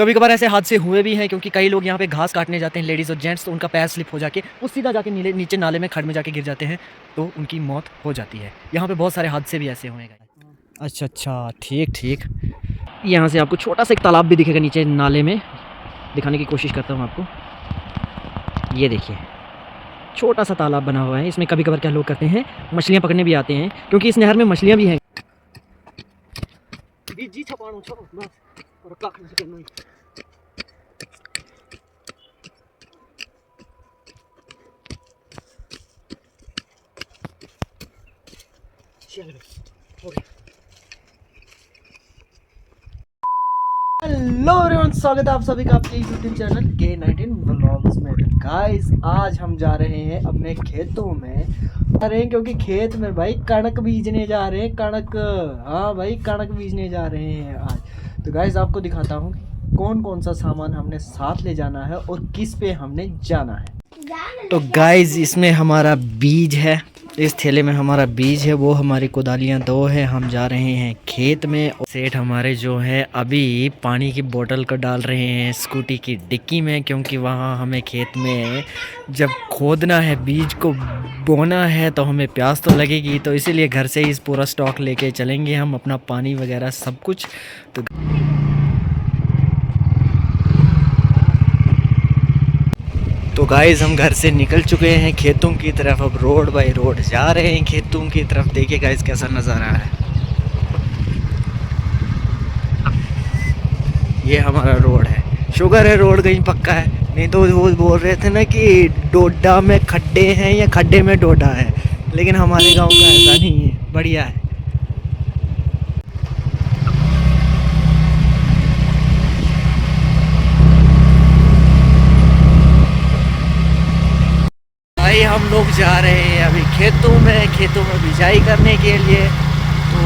कभी कभार ऐसे हादसे हुए भी हैं क्योंकि कई लोग यहाँ पे घास काटने जाते हैं, लेडीज़ और जेंट्स, तो उनका पैर स्लिप हो जाके वो सीधा जाके नीचे नाले में खड्ड में जाके गिर जाते हैं, तो उनकी मौत हो जाती है। यहाँ पे बहुत सारे हादसे भी ऐसे हुए हैं। अच्छा अच्छा, ठीक ठीक। यहाँ से आपको छोटा सा एक तालाब भी दिखेगा नीचे नाले में, दिखाने की कोशिश करता हूँ आपको। ये देखिए छोटा सा तालाब बना हुआ है, इसमें कभी कभार क्या लोग करते हैं, मछलियाँ पकड़ने भी आते हैं क्योंकि इस नहर में मछलियाँ भी हैं। हेलो एवरीवन, स्वागत है आप सभी का आपके यूट्यूब चैनल K19 व्लॉग्स में। गाइस आज हम जा रहे हैं अपने खेतों में, जा रहे हैं क्योंकि खेत में भाई कणक बीजने जा रहे हैं। कणक, हाँ भाई कणक बीजने जा रहे हैं आज। तो गाइस आपको दिखाता हूँ कौन कौन सा सामान हमने साथ ले जाना है और किस पे हमने जाना है। तो गाइस इसमें हमारा बीज है, इस थैले में हमारा बीज है, वो हमारी कोदालियाँ 2 है। हम जा रहे हैं खेत में। सेठ हमारे जो है अभी पानी की बोतल को डाल रहे हैं स्कूटी की डिक्की में, क्योंकि वहाँ हमें खेत में जब खोदना है, बीज को बोना है, तो हमें प्यास तो लगेगी, तो इसीलिए घर से ही पूरा स्टॉक लेके चलेंगे हम, अपना पानी वगैरह सब कुछ। तो गाइस हम घर से निकल चुके हैं खेतों की तरफ, अब रोड बाय रोड जा रहे हैं खेतों की तरफ। देखिए गाइस कैसा नज़ारा है। ये हमारा रोड है, शुगर है रोड कहीं पक्का है, नहीं तो वो बोल रहे थे ना कि डोडा में खड्डे हैं या खड्डे में डोडा है, लेकिन हमारे गांव का ऐसा नहीं है, बढ़िया है। भाई हम लोग जा रहे हैं अभी खेतों में बिजाई करने के लिए। तो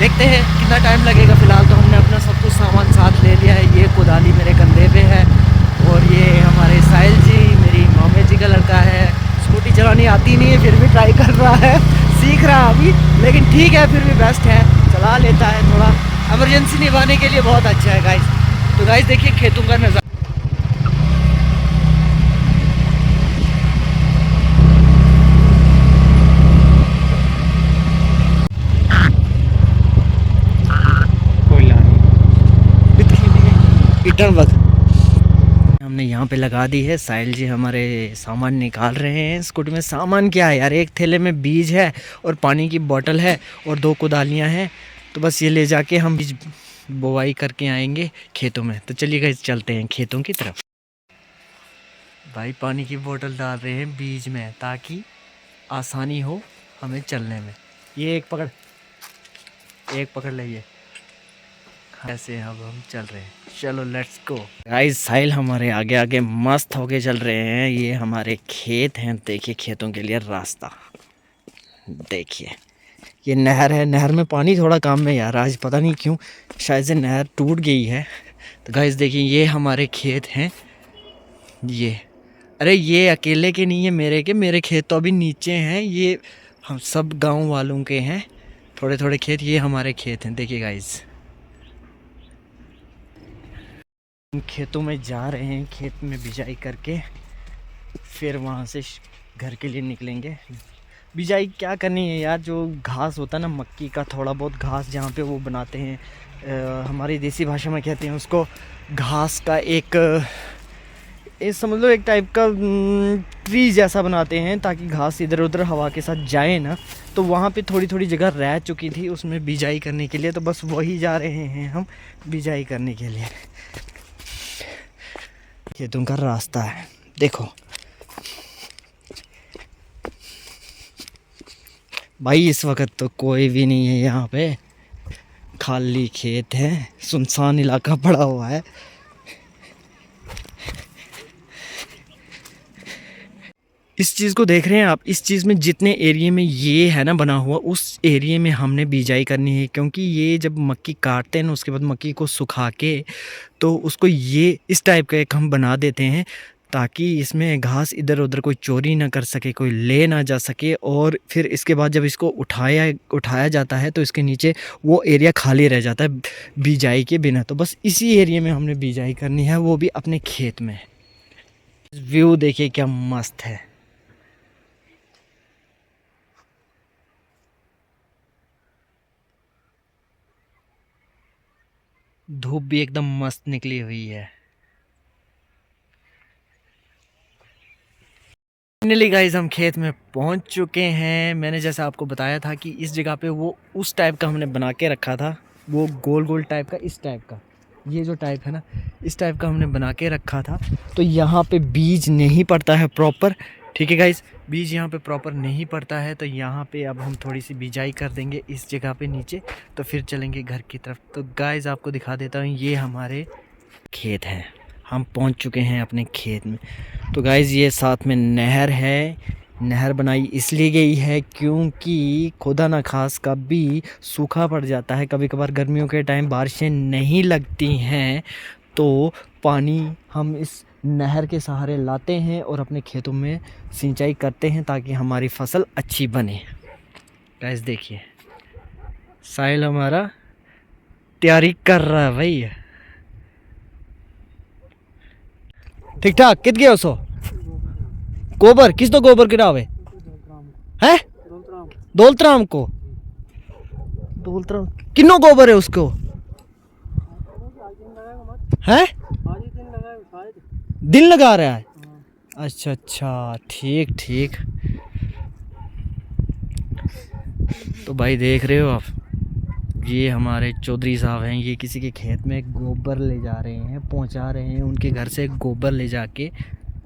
देखते हैं कितना टाइम लगेगा। फ़िलहाल तो हमने अपना सब कुछ सामान साथ ले लिया है। ये कोदाली मेरे कंधे पे है और ये हमारे साहिल जी, मेरी मामे जी का लड़का है। स्कूटी चलानी आती नहीं है फिर भी ट्राई कर रहा है, सीख रहा है अभी, लेकिन ठीक है फिर भी बेस्ट है, चला लेता है। थोड़ा इमरजेंसी निभाने के लिए बहुत अच्छा है गाइस। तो गाइस देखिए खेतों का नज़ारा। हमने यहाँ पे लगा दी है। साहिल जी हमारे सामान निकाल रहे हैं स्कूटी में। सामान क्या है यार, एक थैले में बीज है और पानी की बोतल है और 2 कोदालियाँ हैं, तो बस ये ले जाके हम बीज बोवाई करके आएंगे खेतों में। तो चलिए गाइस चलते हैं खेतों की तरफ। भाई पानी की बोतल डाल रहे हैं बीज में ताकि आसानी हो हमें चलने में। ये एक पकड़ लीजिए। ऐसे अब हम चल रहे हैं, चलो लेट्स गो। गाइस साहिल हमारे आगे आगे मस्त होके चल रहे हैं। ये हमारे खेत हैं, देखिए खेतों के लिए रास्ता देखिए। ये नहर है, नहर में पानी थोड़ा कम है यार, आज पता नहीं क्यों शायद से नहर टूट गई है। तो गाइस देखिए ये हमारे खेत हैं। ये अरे ये अकेले के नहीं है, मेरे खेत तो अभी नीचे हैं। ये हम सब गाँव वालों के हैं, थोड़े थोड़े खेत। ये हमारे खेत हैं, देखिए गाइस खेतों में जा रहे हैं, खेत में बिजाई करके फिर वहाँ से घर के लिए निकलेंगे। बिजाई क्या करनी है यार, जो घास होता है ना मक्की का, थोड़ा बहुत घास जहाँ पे वो बनाते हैं, हमारी देसी भाषा में कहते हैं उसको घास का एक, ये समझ लो एक टाइप का ट्री जैसा बनाते हैं, ताकि घास इधर उधर हवा के साथ जाए ना। तो वहाँ पे थोड़ी थोड़ी जगह रह चुकी थी, उसमें बिजाई करने के लिए, तो बस वही जा रहे हैं हम बिजाई करने के लिए। खेतों का रास्ता है देखो भाई, इस वक्त तो कोई भी नहीं है यहाँ पे, खाली खेत है, सुनसान इलाका पड़ा हुआ है। इस चीज़ को देख रहे हैं आप, इस चीज़ में जितने एरिया में ये है ना बना हुआ, उस एरिया में हमने बिजाई करनी है, क्योंकि ये जब मक्की काटते हैं ना, उसके बाद मक्की को सुखा के तो उसको ये इस टाइप का एक हम बना देते हैं, ताकि इसमें घास इधर उधर कोई चोरी ना कर सके, कोई ले ना जा सके। और फिर इसके बाद जब इसको उठाया जाता है तो इसके नीचे वो एरिया खाली रह जाता है बिजाई के बिना। तो बस इसी एरिया में हमने बिजाई करनी है, वो भी अपने खेत में। व्यू देखिए क्या मस्त है। धूप भी एकदम मस्त निकली हुई है। फाइनली गाइस हम खेत में पहुंच चुके हैं। मैंने जैसा आपको बताया था कि इस जगह पे वो उस टाइप का हमने बना के रखा था, वो गोल गोल टाइप का, इस टाइप का, ये जो टाइप है ना, इस टाइप का हमने बना के रखा था। तो यहाँ पे बीज नहीं पड़ता है प्रॉपर, ठीक है गाइस, बीज यहाँ पे प्रॉपर नहीं पड़ता है। तो यहाँ पे अब हम थोड़ी सी बिजाई कर देंगे इस जगह पे नीचे, तो फिर चलेंगे घर की तरफ। तो गाइस आपको दिखा देता हूँ, ये हमारे खेत हैं, हम पहुँच चुके हैं अपने खेत में। तो गाइस ये साथ में नहर है। नहर बनाई इसलिए गई है क्योंकि खुदा न खास कभी सूखा पड़ जाता है, कभी कभार गर्मियों के टाइम बारिशें नहीं लगती हैं, तो पानी हम इस नहर के सहारे लाते हैं और अपने खेतों में सिंचाई करते हैं ताकि हमारी फसल अच्छी बने। गाइस देखिए साहिल हमारा तैयारी कर रहा है भाई। ठीक ठाक कित गया सो गोबर, किस तो गोबर गिरावे है दौलतराम को। दौलतराम किन्नो गोबर है उसको है, दिन लगा रहा है। अच्छा अच्छा, ठीक ठीक। तो भाई देख रहे हो आप, ये हमारे चौधरी साहब हैं, ये किसी के खेत में गोबर ले जा रहे हैं, पहुंचा रहे हैं, उनके घर से गोबर ले जाके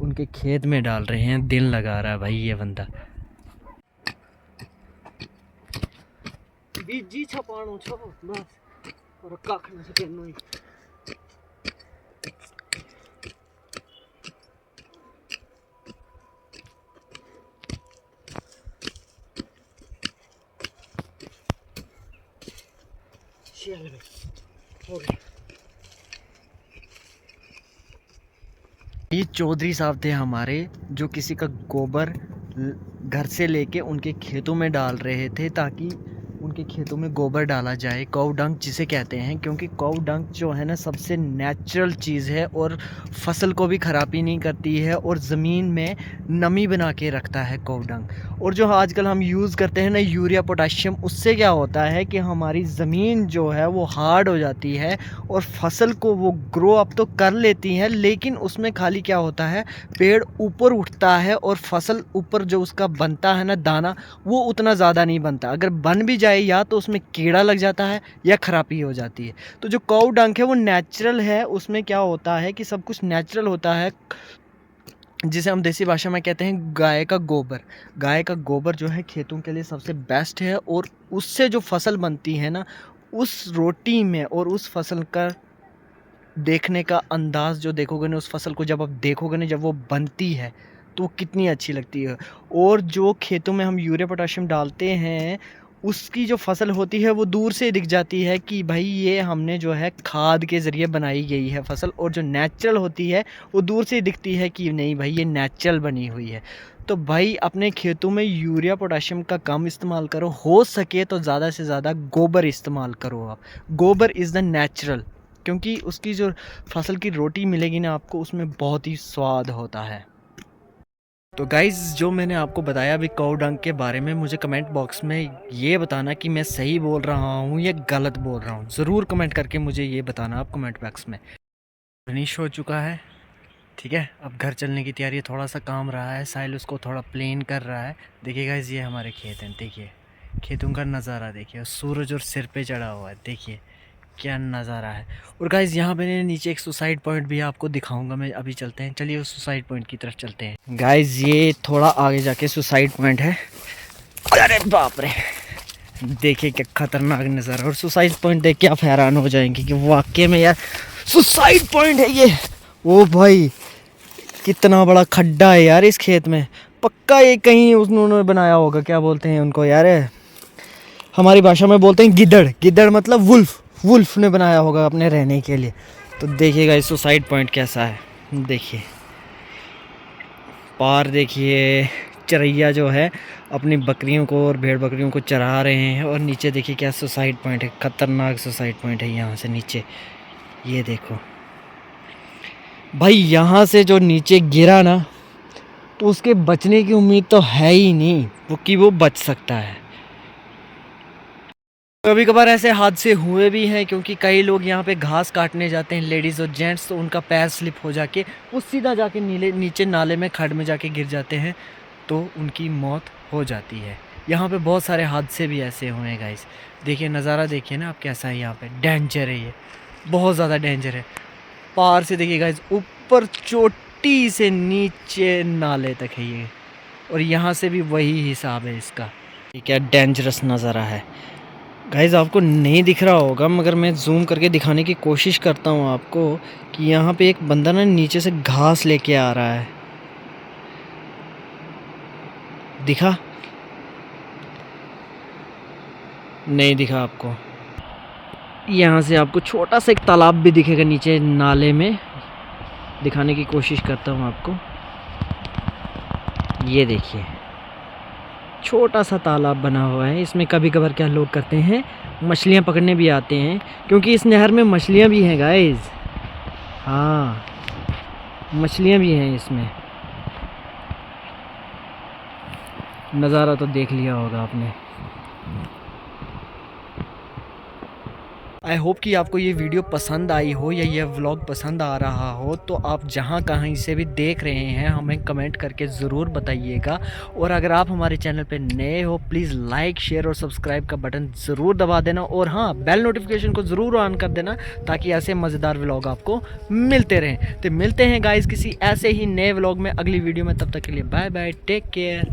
उनके खेत में डाल रहे हैं। दिन लगा रहा है भाई ये बंदा। बीजी छपाणो छो बस और काख न सके नोई। ये चौधरी साहब थे हमारे, जो किसी का गोबर घर से लेके उनके खेतों में डाल रहे थे ताकि उनके खेतों में गोबर डाला जाए, कौ डंक जिसे कहते हैं। क्योंकि कौ डंक जो है ना सबसे नेचुरल चीज़ है और फसल को भी ख़राबी नहीं करती है और ज़मीन में नमी बना के रखता है कौ डंक। और जो आजकल हम यूज़ करते हैं ना यूरिया पोटाशियम, उससे क्या होता है कि हमारी ज़मीन जो है वो हार्ड हो जाती है और फसल को वो ग्रो अप तो कर लेती हैं, लेकिन उसमें खाली क्या होता है, पेड़ ऊपर उठता है और फसल ऊपर जो उसका बनता है ना दाना, वो उतना ज़्यादा नहीं बनता। अगर बन भी जाए या तो उसमें कीड़ा लग जाता है या खराबी हो जाती है। तो जो कौ डंक है वो नेचुरल है, उसमें क्या होता है कि सब कुछ नेचुरल होता है, जिसे हम देसी भाषा में कहते हैं गाय का गोबर। गाय का गोबर जो है खेतों के लिए सबसे बेस्ट है और उससे जो फसल बनती है ना, उस रोटी में और उस फसल का देखने का अंदाज़ जो देखोगे ना, उस फसल को जब आप देखोगे ना, जब वो बनती है तो कितनी अच्छी लगती है। और जो खेतों में हम यूरिया पोटाशियम डालते हैं, उसकी जो फसल होती है वो दूर से दिख जाती है कि भाई ये हमने जो है खाद के ज़रिए बनाई गई है फसल। और जो नेचुरल होती है वो दूर से दिखती है कि नहीं भाई ये नेचुरल बनी हुई है। तो भाई अपने खेतों में यूरिया पोटाशियम का कम इस्तेमाल करो, हो सके तो ज़्यादा से ज़्यादा गोबर इस्तेमाल करो आप। गोबर इज़ द नेचुरल, क्योंकि उसकी जो फसल की रोटी मिलेगी ना आपको, उसमें बहुत ही स्वाद होता है। तो गाइज़ जो मैंने आपको बताया अभी कौ डंक के बारे में, मुझे कमेंट बॉक्स में ये बताना कि मैं सही बोल रहा हूँ या गलत बोल रहा हूँ। ज़रूर कमेंट करके मुझे ये बताना आप कमेंट बॉक्स में। फिनिश हो चुका है, ठीक है, अब घर चलने की तैयारी। थोड़ा सा काम रहा है, साहिल उसको थोड़ा प्लेन कर रहा है। देखिए गाइज़ ये हमारे खेत हैं, देखिए खेतों का नज़ारा देखिए, सूरज और सिर पे चढ़ा हुआ है, देखिए क्या नज़ारा है। और गाइज़ यहाँ पे नीचे एक सुसाइड पॉइंट भी आपको दिखाऊंगा मैं, अभी चलते हैं, चलिए उस सुसाइड पॉइंट की तरफ चलते हैं। गाइज़ ये थोड़ा आगे जाके सुसाइड पॉइंट है। अरे बाप रे, देखिए क्या खतरनाक नज़ारा। और सुसाइड पॉइंट देख के आप हैरान हो जाएंगे कि वाकई में यार सुसाइड पॉइंट है ये। ओ भाई कितना बड़ा खड्डा है यार इस खेत में, पक्का ये कहीं उन्होंने बनाया होगा, क्या बोलते हैं उनको यार, हमारी भाषा में बोलते हैं गिद्दड़। गिद्दड़ मतलब वुल्फ ने बनाया होगा अपने रहने के लिए। तो देखिएगा इस सुसाइड पॉइंट कैसा है, देखिए पार देखिए चरैया जो है अपनी बकरियों को और भेड़ बकरियों को चरा रहे हैं। और नीचे देखिए क्या सुसाइड पॉइंट है, खतरनाक सुसाइड पॉइंट है यहाँ से नीचे। ये देखो भाई, यहाँ से जो नीचे गिरा ना तो उसके बचने की उम्मीद तो है ही नहीं वो कि वो बच सकता है। कभी कभार ऐसे हादसे हुए भी हैं क्योंकि कई लोग यहाँ पे घास काटने जाते हैं, लेडीज़ और जेंट्स, तो उनका पैर स्लिप हो जाके वो सीधा जाके नीचे नाले में खड्ड में जाके गिर जाते हैं तो उनकी मौत हो जाती है। यहाँ पे बहुत सारे हादसे भी ऐसे हुए हैं गाइस। देखिए नज़ारा देखिए ना आप कैसा है, यहाँ पे डेंजर है, ये बहुत ज़्यादा डेंजर है। पार से देखिए गाइस, ऊपर चोटी से नीचे नाले तक है ये, और यहाँ से भी वही हिसाब है इसका। ये क्या डेंजरस नज़ारा है गाइस, आपको नहीं दिख रहा होगा मगर मैं जूम करके दिखाने की कोशिश करता हूँ आपको कि यहाँ पे एक बंदा ना नीचे से घास लेके आ रहा है। दिखा? नहीं दिखा आपको? यहाँ से आपको छोटा सा एक तालाब भी दिखेगा नीचे नाले में, दिखाने की कोशिश करता हूँ आपको। ये देखिए छोटा सा तालाब बना हुआ है, इसमें कभी कभार क्या लोग करते हैं मछलियाँ पकड़ने भी आते हैं क्योंकि इस नहर में मछलियाँ भी हैं गाइस। हाँ मछलियाँ भी हैं इसमें। नज़ारा तो देख लिया होगा आपने। आई होप कि आपको ये वीडियो पसंद आई हो या ये व्लॉग पसंद आ रहा हो, तो आप जहाँ कहीं से भी देख रहे हैं हमें कमेंट करके ज़रूर बताइएगा। और अगर आप हमारे चैनल पे नए हो प्लीज़ लाइक शेयर और सब्सक्राइब का बटन ज़रूर दबा देना, और हाँ बेल नोटिफिकेशन को ज़रूर ऑन कर देना ताकि ऐसे मज़ेदार व्लॉग आपको मिलते रहें। तो मिलते हैं गाइज़ किसी ऐसे ही नए व्लॉग में अगली वीडियो में, तब तक के लिए बाय बाय, टेक केयर।